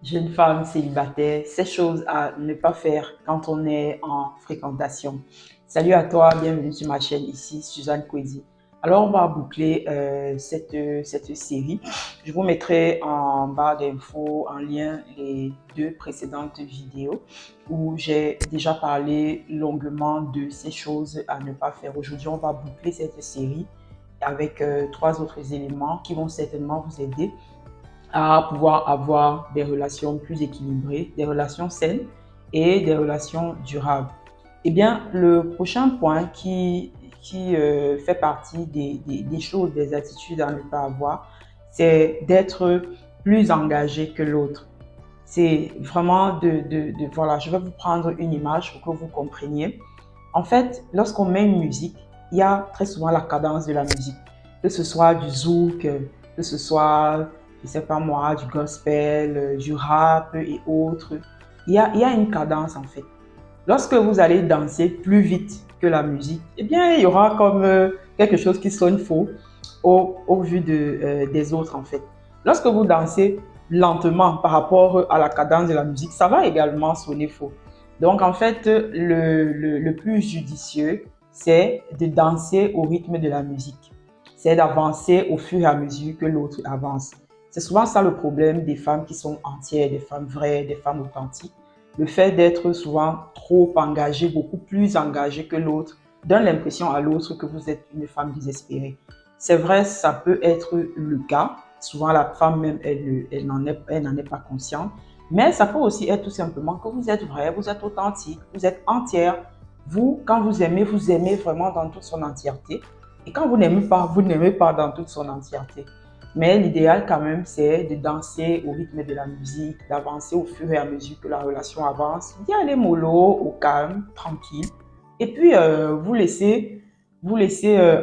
jeune femme célibataire, ces choses à ne pas faire quand on est en fréquentation. Salut à toi, bienvenue sur ma chaîne ici, Suzanne Kwesi. Alors, on va boucler cette série. Je vous mettrai en barre d'infos en lien les deux précédentes vidéos où j'ai déjà parlé longuement de ces choses à ne pas faire. Aujourd'hui, on va boucler cette série avec trois autres éléments qui vont certainement vous aider à pouvoir avoir des relations plus équilibrées, des relations saines et des relations durables. Eh bien, le prochain point qui fait partie des choses, des attitudes à ne pas avoir, c'est d'être plus engagé que l'autre. C'est vraiment voilà, je vais vous prendre une image pour que vous compreniez. En fait, lorsqu'on met une musique, il y a très souvent la cadence de la musique, que ce soit du zouk, que ce soit, je sais pas moi, du gospel, du rap et autres. Il y a une cadence en fait. Lorsque vous allez danser plus vite que la musique, eh bien, il y aura comme quelque chose qui sonne faux au vu des autres en fait. Lorsque vous dansez lentement par rapport à la cadence de la musique, ça va également sonner faux. Donc en fait, le plus judicieux, c'est de danser au rythme de la musique. C'est d'avancer au fur et à mesure que l'autre avance. C'est souvent ça le problème des femmes qui sont entières, des femmes vraies, des femmes authentiques. Le fait d'être souvent trop engagé, beaucoup plus engagé que l'autre, donne l'impression à l'autre que vous êtes une femme désespérée. C'est vrai, ça peut être le cas. Souvent, la femme même, elle n'en est pas consciente. Mais ça peut aussi être tout simplement que vous êtes vrai, vous êtes authentique, vous êtes entière. Vous, quand vous aimez vraiment dans toute son entièreté. Et quand vous n'aimez pas dans toute son entièreté. Mais l'idéal quand même, c'est de danser au rythme de la musique, d'avancer au fur et à mesure que la relation avance, d'y aller mollo, au calme, tranquille. Et puis, vous laisser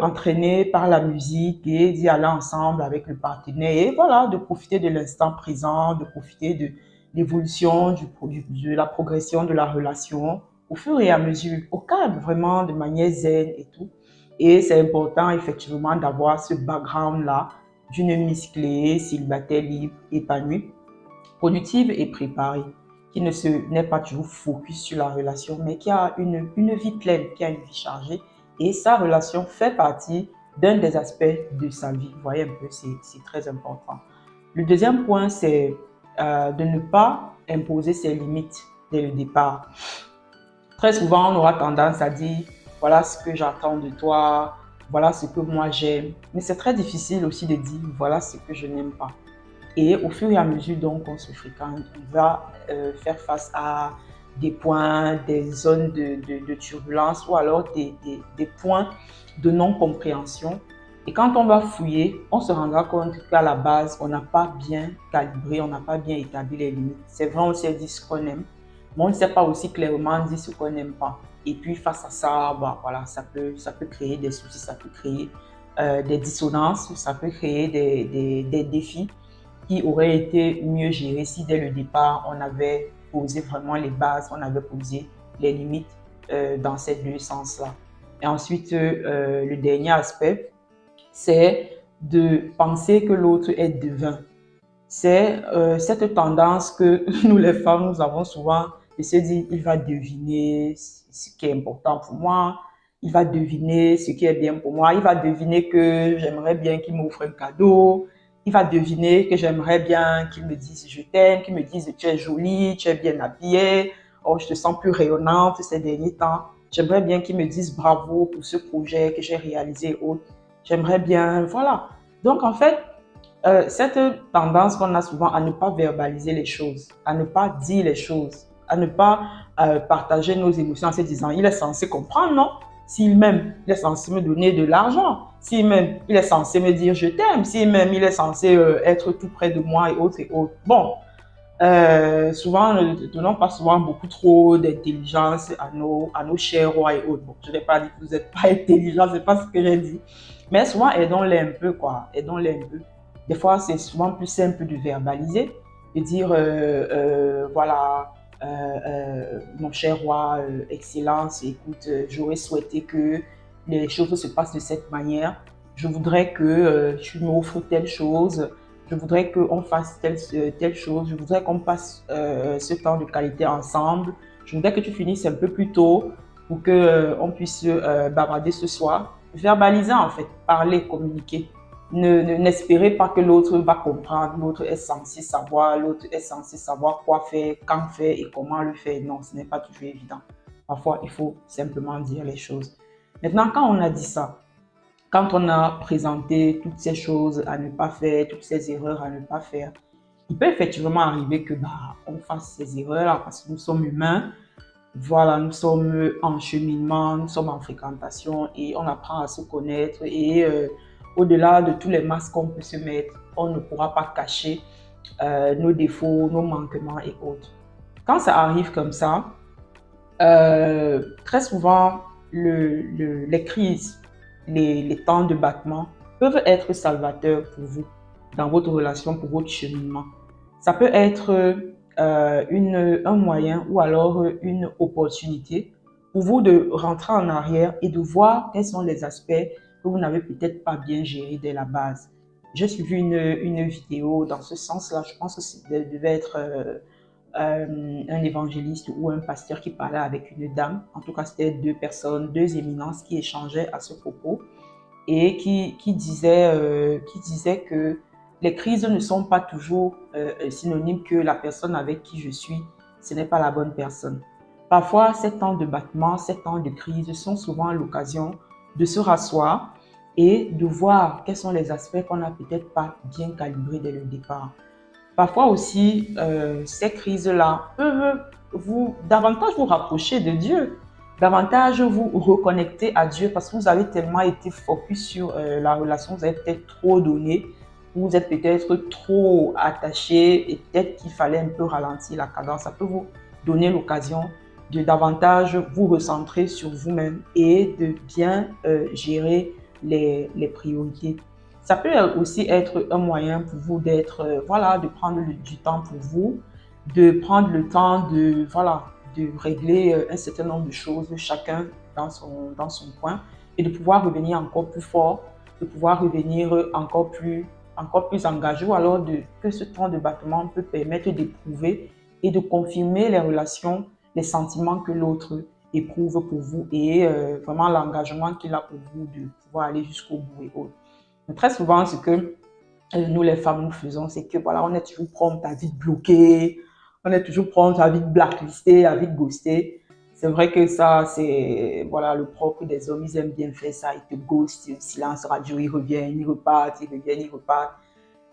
entraîner par la musique et d'y aller ensemble avec le partenaire. Et voilà, de profiter de l'instant présent, de profiter de l'évolution, de la progression de la relation au fur et à mesure, au calme, vraiment de manière zen et tout. Et c'est important effectivement d'avoir ce background-là d'une musclée, célibataire, libre, épanouie, productive et préparée, qui n'est pas toujours focus sur la relation, mais qui a une vie pleine, qui a une vie chargée. Et sa relation fait partie d'un des aspects de sa vie. Vous voyez un peu, c'est très important. Le deuxième point, c'est de ne pas imposer ses limites dès le départ. Très souvent, on aura tendance à dire, voilà ce que j'attends de toi, voilà ce que moi j'aime. Mais c'est très difficile aussi de dire, voilà ce que je n'aime pas. Et au fur et à mesure donc on se fréquente, on va faire face à des points, des zones de turbulence ou alors des points de non-compréhension. Et quand on va fouiller, on se rendra compte qu'à la base, on n'a pas bien calibré, on n'a pas bien établi les limites. C'est vrai, on s'est dit ce qu'on aime, mais on ne sait pas aussi clairement dire ce qu'on n'aime pas. Et puis face à ça, bah, voilà, ça peut créer des soucis, ça peut créer des dissonances, ça peut créer des défis qui auraient été mieux gérés si dès le départ, on avait posé vraiment les bases, on avait posé les limites dans ces deux sens-là. Et ensuite, le dernier aspect, c'est de penser que l'autre est devin. C'est cette tendance que nous les femmes, nous avons souvent de se dire, il va deviner ce qui est important pour moi, il va deviner ce qui est bien pour moi, il va deviner que j'aimerais bien qu'il m'offre un cadeau, il va deviner que j'aimerais bien qu'il me dise je t'aime, qu'il me dise tu es jolie, tu es bien habillée, oh, je te sens plus rayonnante ces derniers temps. J'aimerais bien qu'il me dise bravo pour ce projet que j'ai réalisé. J'aimerais bien, voilà. Donc en fait, cette tendance qu'on a souvent à ne pas verbaliser les choses, à ne pas dire les choses, à ne pas partager nos émotions en se disant il est censé comprendre, non? S'il m'aime, il est censé me donner de l'argent. S'il m'aime, il est censé me dire je t'aime. S'il m'aime, il est censé être tout près de moi et autres et autres. Bon, souvent, ne donnons pas souvent beaucoup trop d'intelligence à nos chers rois et autres. Bon, je n'ai pas dit que vous n'êtes pas intelligents, c'est pas ce que j'ai dit. Mais souvent, aidons-les un peu, quoi. Aidons-les un peu. Des fois, c'est souvent plus simple de verbaliser, de dire, voilà, mon cher roi, Excellence, écoute, j'aurais souhaité que les choses se passent de cette manière. Je voudrais que tu m'offres telle chose. je voudrais qu'on fasse telle chose, je voudrais qu'on passe ce temps de qualité ensemble, je voudrais que tu finisses un peu plus tôt pour que on puisse bavarder ce soir. Verbaliser en fait, parler, communiquer. N'espérez pas que l'autre va comprendre, l'autre est censé savoir, l'autre est censé savoir quoi faire, quand faire et comment le faire. Non, ce n'est pas toujours évident. Parfois, il faut simplement dire les choses. Maintenant, quand on a dit ça, quand on a présenté toutes ces choses à ne pas faire, toutes ces erreurs à ne pas faire, il peut effectivement arriver que on fasse ces erreurs-là parce que nous sommes humains. Voilà, nous sommes en cheminement, nous sommes en fréquentation et on apprend à se connaître. Et au-delà de tous les masques qu'on peut se mettre, on ne pourra pas cacher nos défauts, nos manquements et autres. Quand ça arrive comme ça, très souvent, les crises, les temps de battement peuvent être salvateurs pour vous, dans votre relation, pour votre cheminement. Ça peut être un moyen ou alors une opportunité pour vous de rentrer en arrière et de voir quels sont les aspects que vous n'avez peut-être pas bien gérés dès la base. J'ai suivi une vidéo dans ce sens-là, je pense que ça devait être un évangéliste ou un pasteur qui parlait avec une dame. En tout cas, c'était deux personnes, deux éminences qui échangeaient à ce propos et qui disaient que les crises ne sont pas toujours synonymes que la personne avec qui je suis, ce n'est pas la bonne personne. Parfois, ces temps de battement, ces temps de crise sont souvent l'occasion de se rasseoir et de voir quels sont les aspects qu'on n'a peut-être pas bien calibrés dès le départ. Parfois aussi, ces crises-là peuvent davantage vous rapprocher de Dieu, davantage vous reconnecter à Dieu parce que vous avez tellement été focus sur la relation, vous avez peut-être trop donné, vous êtes peut-être trop attaché et peut-être qu'il fallait un peu ralentir la cadence. Ça peut vous donner l'occasion de davantage vous recentrer sur vous-même et de bien gérer les priorités. Ça peut aussi être un moyen pour vous d'être, voilà, de prendre du temps pour vous, de prendre le temps de, voilà, de régler un certain nombre de choses, chacun dans son coin, et de pouvoir revenir encore plus fort, de pouvoir revenir encore plus engagé, ou alors que ce temps de battement peut permettre d'éprouver et de confirmer les relations, les sentiments que l'autre éprouve pour vous et vraiment l'engagement qu'il a pour vous de pouvoir aller jusqu'au bout et autres. Mais très souvent, ce que nous les femmes nous faisons, c'est que voilà, on est toujours prompte à vite bloquer, on est toujours prompte à vite blacklister, à vite ghoster. C'est vrai que ça, c'est voilà, le propre des hommes, ils aiment bien faire ça, ils te ghostent, silence radio, ils reviennent, ils repartent, ils reviennent, ils repartent.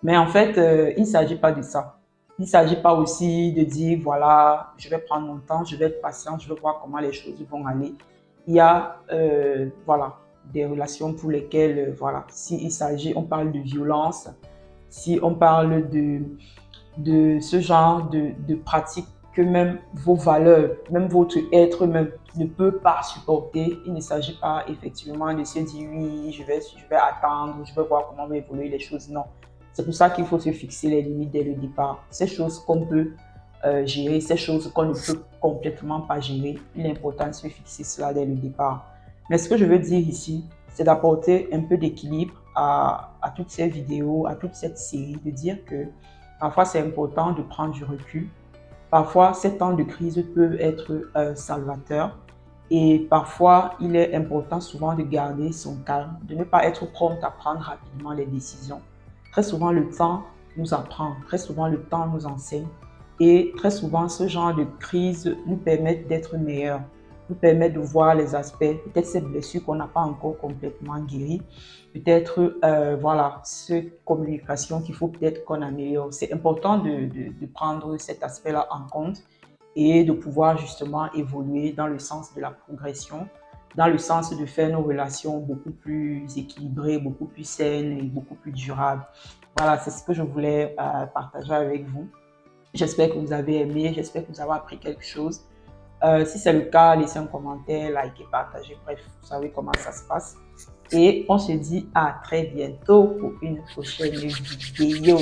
Mais en fait, il ne s'agit pas de ça. Il ne s'agit pas aussi de dire, voilà, je vais prendre mon temps, je vais être patient, je vais voir comment les choses vont aller. Il y a, voilà, des relations pour lesquelles, voilà, s'il s'agit, on parle de violence, si on parle de ce genre de pratiques que même vos valeurs, même votre être même ne peut pas supporter, il ne s'agit pas effectivement de se dire, oui, je vais attendre, je vais voir comment vont évoluer les choses. Non. C'est pour ça qu'il faut se fixer les limites dès le départ. Ces choses qu'on peut gérer, ces choses qu'on ne peut complètement pas gérer, il est important de se fixer cela dès le départ. Mais ce que je veux dire ici, c'est d'apporter un peu d'équilibre à toutes ces vidéos, à toute cette série, de dire que parfois c'est important de prendre du recul. Parfois, ces temps de crise peuvent être salvateurs. Et parfois, il est important souvent de garder son calme, de ne pas être prompt à prendre rapidement les décisions. Très souvent, le temps nous apprend, très souvent, le temps nous enseigne. Et très souvent, ce genre de crise nous permet d'être meilleurs, nous permet de voir les aspects, peut-être ces blessures qu'on n'a pas encore complètement guéries, peut-être, voilà, cette communication qu'il faut peut-être qu'on améliore. C'est important de prendre cet aspect-là en compte et de pouvoir justement évoluer dans le sens de la progression, dans le sens de faire nos relations beaucoup plus équilibrées, beaucoup plus saines et beaucoup plus durables. Voilà, c'est ce que je voulais partager avec vous. J'espère que vous avez aimé, j'espère que vous avez appris quelque chose. Si c'est le cas, laissez un commentaire, likez, partagez, bref, vous savez comment ça se passe. Et on se dit à très bientôt pour une prochaine vidéo.